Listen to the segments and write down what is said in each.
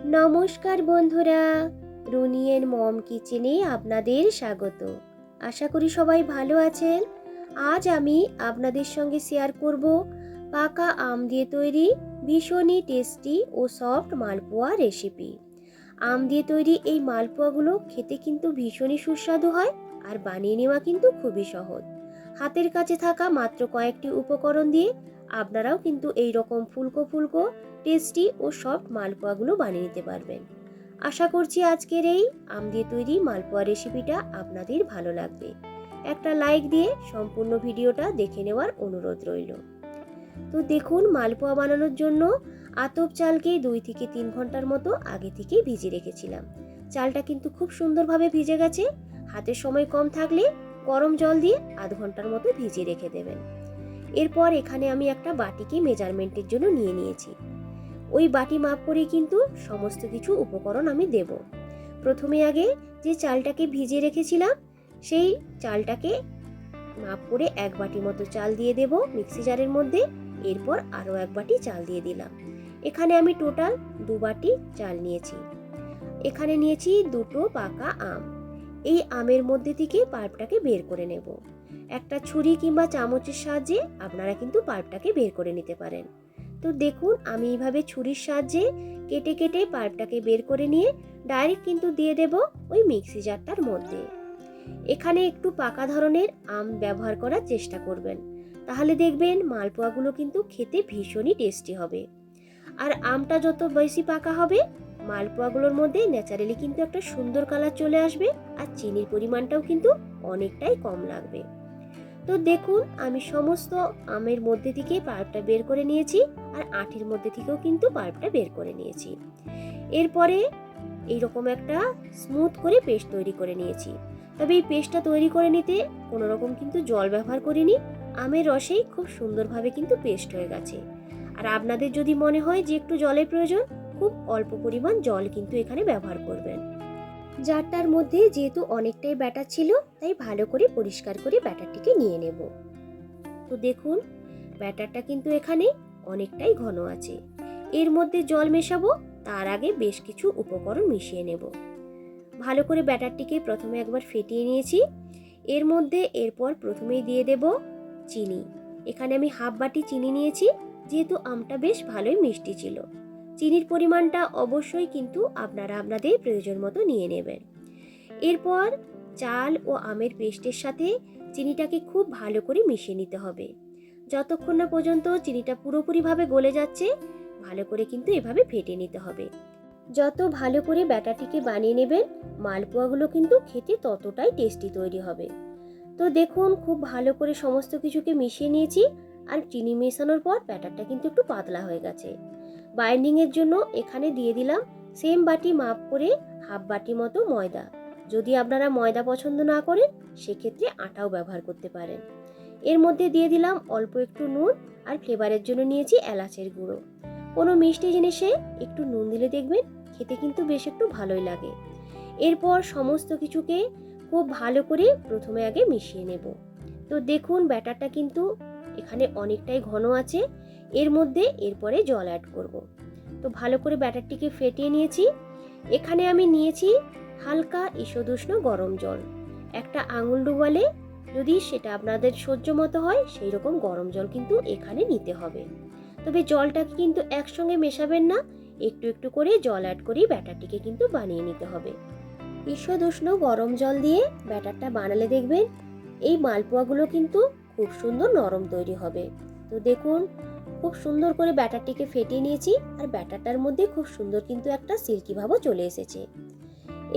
নমস্কার বন্ধুরা, রুনিয়ের মম কিচেনে আপনাদের স্বাগত। আশা করি সবাই ভালো আছেন। আজ আমি আপনাদের সঙ্গে শেয়ার করব পাকা আম দিয়ে তৈরি ভীষণই টেস্টি ও সফট মালপোয়া রেসিপি। আম দিয়ে তৈরি এই মালপোয়াগুলো খেতে কিন্তু ভীষণই সুস্বাদু হয়, আর বানিয়ে নেওয়া কিন্তু খুবই সহজ। হাতের কাছে থাকা মাত্র কয়েকটি উপকরণ দিয়ে আপনারাও কিন্তু এই রকম ফুলকো ফুলকো টেস্টি ও সফট মালপোয়াগুলো বানিয়ে নিতে পারবেন। আশা করছি আজকের এই আম দিয়ে তৈরি মালপোয়া রেসিপিটা আপনাদের ভালো লাগবে। একটা লাইক দিয়ে সম্পূর্ণ ভিডিওটা দেখে নেওয়ার অনুরোধ রইল। তো দেখুন, মালপোয়া বানানোর জন্য আতপ চালকে 2 থেকে 3 ঘন্টার মতো আগে থেকে ভিজিয়ে রেখেছিলাম। চালটা কিন্তু খুব সুন্দরভাবে ভিজে গেছে। হাতে সময় কম থাকলে গরম জল দিয়ে আধ ঘন্টার মতো ভিজিয়ে রেখে দেবেন। এরপর এখানে আমি একটা বাটিকে মেজারমেন্টের জন্য নিয়ে নিয়েছি। ওই বাটি মাপ করে কিন্তু সমস্ত কিছু উপকরণ আমি দেব। প্রথমে আগে যে চালটাকে ভিজিয়ে রেখেছিলাম সেই চালটাকে মাপ করে 1 বাটি মতো চাল দিয়ে দেব মিক্সি জারের মধ্যে। এরপর আরও 1 বাটি চাল দিয়ে দিলাম। এখানে আমি টোটাল 2 বাটি চাল নিয়েছি। এখানে নিয়েছি 2টো পাকা আম। এই আমের মধ্যে থেকে পাল্পটাকে বের করে নেব। একটা ছুরি কিংবা চামচের সাহায্যে আপনারা কিন্তু পাল্পটাকে বের করে নিতে পারেন। তো দেখুন, আমি এইভাবে ছুরির সাহায্যে কেটে কেটে পাল্পটাকে বের করে নিয়ে ডাইরেক্ট কিন্তু দিয়ে দেব ওই মিক্সি জারটার মধ্যে। এখানে একটু পাকা ধরনের আম ব্যবহার করার চেষ্টা করবেন, তাহলে দেখবেন মালপোয়াগুলো কিন্তু খেতে ভীষণই টেস্টি হবে। আর আমটা যত বেশি পাকা হবে, মালপোয়াগুলোর মধ্যে ন্যাচারালি কিন্তু একটা সুন্দর কালার চলে আসবে, আর চিনির পরিমাণটাও কিন্তু অনেকটাই কম লাগবে। তো দেখুন, আমি সমস্ত আমের মধ্যে থেকে পাল্পটা বের করে নিয়েছি, আর আঁটির মধ্যে থেকেও কিন্তু পাল্পটা বের করে নিয়েছি। এরপরে এইরকম একটা স্মুথ করে পেস্ট তৈরি করে নিয়েছি। তবে এই পেস্টটা তৈরি করে নিতে কোনো রকম কিন্তু জল ব্যবহার করিনি। আমের রসেই খুব সুন্দরভাবে কিন্তু পেস্ট হয়ে গেছে। আর আপনাদের যদি মনে হয় যে একটু জলের প্রয়োজন, খুব অল্প পরিমাণ জল কিন্তু এখানে ব্যবহার করবেন। জারটার মধ্যে যেহেতু অনেকটাই ব্যাটার ছিল, তাই ভালো করে পরিষ্কার করে ব্যাটারটিকে নিয়ে নেব। তো দেখুন, ব্যাটারটা কিন্তু এখানে অনেকটাই ঘন আছে। এর মধ্যে জল মেশাবো তার আগে বেশ কিছু উপকরণ মিশিয়ে নেব। ভালো করে ব্যাটারটিকে প্রথমে একবার ফেটিয়ে নিয়েছি। এর মধ্যে এরপর প্রথমেই দিয়ে দেব চিনি। এখানে আমি হাফ বাটি চিনি নিয়েছি, যেহেতু আমটা বেশ ভালোই মিষ্টি ছিল। চিনির পরিমাণটা অবশ্যই কিন্তু আপনারা আপনাদের প্রয়োজন মতো নিয়ে নেবেন। এরপর চাল ও আমের পেস্টের সাথে চিনিটাকে খুব ভালো করে মিশিয়ে নিতে হবে। যতক্ষণ না পর্যন্ত চিনিটা পুরোপুরিভাবে গলে যাচ্ছে, ভালো করে কিন্তু এভাবে ফেটে নিতে হবে। যত ভালো করে ব্যাটারটিকে বানিয়ে নেবেন, মালপোয়াগুলো কিন্তু খেতে ততটাই টেস্টি তৈরি হবে। তো দেখুন, খুব ভালো করে সমস্ত কিছুকে মিশিয়ে নিয়েছি, আর চিনি মেশানোর পর ব্যাটারটা কিন্তু একটু পাতলা হয়ে গেছে। বাইন্ডিংয়ের জন্য এখানে দিয়ে দিলাম সেম বাটি মাপ করে হাফ বাটি মতো ময়দা। যদি আপনারা ময়দা পছন্দ না করেন, সেক্ষেত্রে আটাও ব্যবহার করতে পারেন। এর মধ্যে দিয়ে দিলাম অল্প একটু নুন, আর ফ্লেভারের জন্য নিয়েছি এলাচের গুঁড়ো। কোনো মিষ্টি জিনিসে একটু নুন দিলে দেখবেন খেতে কিন্তু বেশ একটু ভালোই লাগে। এরপর সমস্ত কিছুকে খুব ভালো করে প্রথমে আগে মিশিয়ে নেব। তো দেখুন, ব্যাটারটা কিন্তু এখানে অনেকটাই ঘন আছে। এর মধ্যে এরপরে জল অ্যাড করব। তো ভালো করে ব্যাটারটিকে ফেটিয়ে নিয়েছি। এখানে আমি নিয়েছি হালকা ঈষদুষ্ণ গরম জল। একটা আঙুল ডুবালে, যদি সেটা আপনাদের সহ্য মতো হয়, সেই রকম গরম জল কিন্তু এখানে নিতে হবে। তবে জলটাকে কিন্তু একসঙ্গে মেশাবেন না, একটু একটু করে জল অ্যাড করেই ব্যাটারটিকে কিন্তু বানিয়ে নিতে হবে। ঈষদুষ্ণ গরম জল দিয়ে ব্যাটারটা বানালে দেখবেন এই মালপোয়াগুলো কিন্তু খুব সুন্দর নরম তৈরি হবে। তো দেখুন, খুব সুন্দর করে ব্যাটারটিকে ফেটিয়ে নিয়েছি, আর ব্যাটারটার মধ্যে খুব সুন্দর কিন্তু একটা সিল্কি ভাবও চলে এসেছে।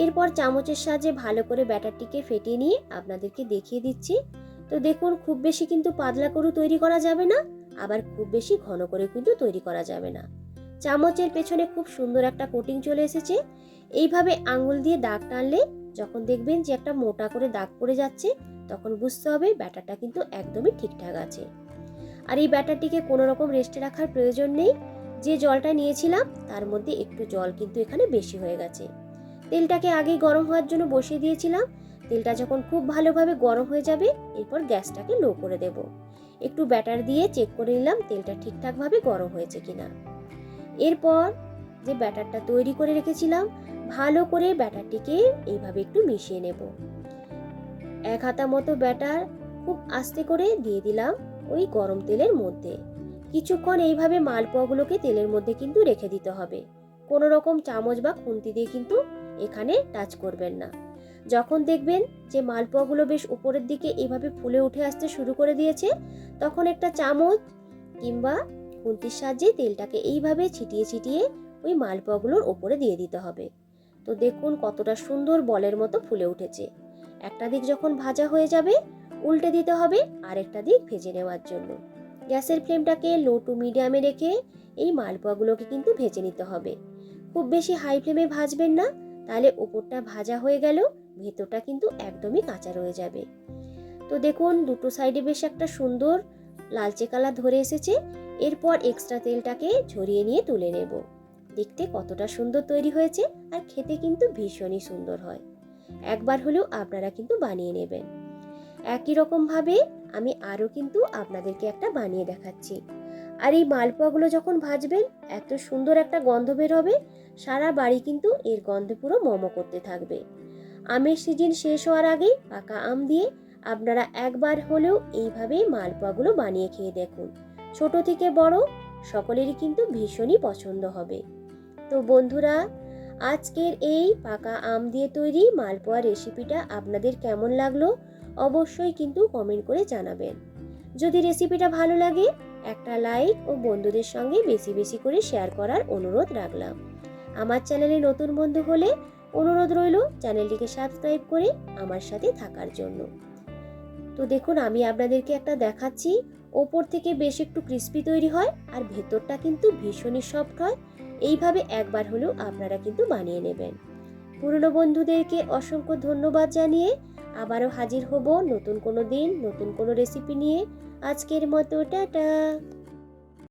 এরপর চামচের সাহায্যে ভালো করে ব্যাটারটিকে ফেটিয়ে নিয়ে আপনাদেরকে দেখিয়ে দিচ্ছি। তো দেখুন, খুব বেশি কিন্তু পাতলা করে তৈরি করা যাবে না, আবার খুব বেশি ঘন করে কিন্তু তৈরি করা যাবে না। চামচের পেছনে খুব সুন্দর একটা কোটিং চলে এসেছে। এইভাবে আঙুল দিয়ে দাগ টানলে যখন দেখবেন যে একটা মোটা করে দাগ পড়ে যাচ্ছে, তখন বুঝতে হবে ব্যাটারটা কিন্তু একদমই ঠিকঠাক আছে। আর এই ব্যাটারটিকে কোনো রকম রেস্টে রাখার প্রয়োজন নেই। যে জলটা নিয়েছিলাম তার মধ্যে একটু জল কিন্তু এখানে বেশি হয়ে গেছে। তেলটাকে আগেই গরম হওয়ার জন্য বসিয়ে দিয়েছিলাম। তেলটা যখন খুব ভালোভাবে গরম হয়ে যাবে, এরপর গ্যাসটাকে লো করে দেব। একটু ব্যাটার দিয়ে চেক করে নিলাম তেলটা ঠিকঠাকভাবে গরম হয়েছে কিনা। এরপর যে ব্যাটারটা তৈরি করে রেখেছিলাম, ভালো করে ব্যাটারটিকে এইভাবে একটু মিশিয়ে নেব। 1 হাতা মতো ব্যাটার খুব আস্তে করে দিয়ে দিলাম ওই গরম তেলের মধ্যে। কিছুক্ষণ এইভাবে মালপোয়াগুলোকে তেলের মধ্যে কিন্তু রেখে দিতে হবে। কোনো রকম চামচ বা খুন্তি দিয়ে কিন্তু এখানে টাচ করবেন না। যখন দেখবেন যে মালপোয়াগুলো বেশ উপরের দিকে এইভাবে ফুলে উঠে আসতে শুরু করে দিয়েছে, তখন একটা চামচ কিংবা খুন্তির সাহায্যে তেলটাকে এইভাবে ছিটিয়ে ছিটিয়ে ওই মালপোয়াগুলোর ওপরে দিয়ে দিতে হবে। তো দেখুন কতটা সুন্দর বলের মতো ফুলে উঠেছে। একটা দিক যখন ভাজা হয়ে যাবে, উল্টে দিতে হবে আরেকটা দিক ভেজে নেওয়ার জন্য। গ্যাসের ফ্লেমটাকে লো টু মিডিয়ামে রেখে এই মালপোয়াগুলোকে কিন্তু ভেজে নিতে হবে। খুব বেশি হাই ফ্লেমে ভাজবেন না, তাহলে উপরটা ভাজা হয়ে গেল ভেতরটা কিন্তু একদমই কাঁচা রয়ে যাবে। তো দেখুন দুটো সাইডে বেশ একটা সুন্দর লালচে কালার ধরে এসেছে। এরপর এক্সট্রা তেলটাকে ঝরিয়ে নিয়ে তুলে নেব। দেখতে কতটা সুন্দর তৈরি হয়েছে, আর খেতে কিন্তু ভীষণই সুন্দর হয়। একবার হলেও আপনারা কিন্তু বানিয়ে নেবেন। একই রকম ভাবে আমি আরও কিন্তু আপনাদেরকে একটা বানিয়ে দেখাচ্ছি। আর এই মালপোয়াগুলো যখন ভাজবেন, এত সুন্দর একটা গন্ধ বের হবে, সারা বাড়ি কিন্তু এর গন্ধে পুরো মমো করতে থাকবে। আমের সিজন শেষ হওয়ার আগেই পাকা আম দিয়ে আপনারা একবার হলেও এইভাবে মালপোয়াগুলো বানিয়ে খেয়ে দেখুন। ছোট থেকে বড় সকলেরই কিন্তু ভীষণই পছন্দ হবে। তো বন্ধুরা, আজকের এই পাকা আম দিয়ে তৈরি মালপোয়া রেসিপিটা আপনাদের কেমন লাগলো অবশ্যই কিন্তু কমেন্ট করে জানাবেন। যদি রেসিপিটা ভালো লাগে একটা লাইক ও বন্ধুদের সঙ্গে বেশি বেশি করে শেয়ার করার অনুরোধ রাখলাম। আমার চ্যানেলে নতুন বন্ধু হলে অনুরোধ রইল চ্যানেলটিকে সাবস্ক্রাইব করে আমার সাথে থাকার জন্য। তো দেখুন আমি আপনাদেরকে একটা দেখাচ্ছি, ওপর থেকে বেশ একটু ক্রিস্পি তৈরি হয় আর ভেতরটা কিন্তু ভীষণই সফট হয়। এইভাবে একবার হলেও আপনারা কিন্তু বানিয়ে নেবেন। পুরনো বন্ধুদেরকে অসংখ্য ধন্যবাদ জানিয়ে আবারও হাজির হব নতুন কোনো দিন নতুন কোনো রেসিপি নিয়ে। আজকের মতো টাটা।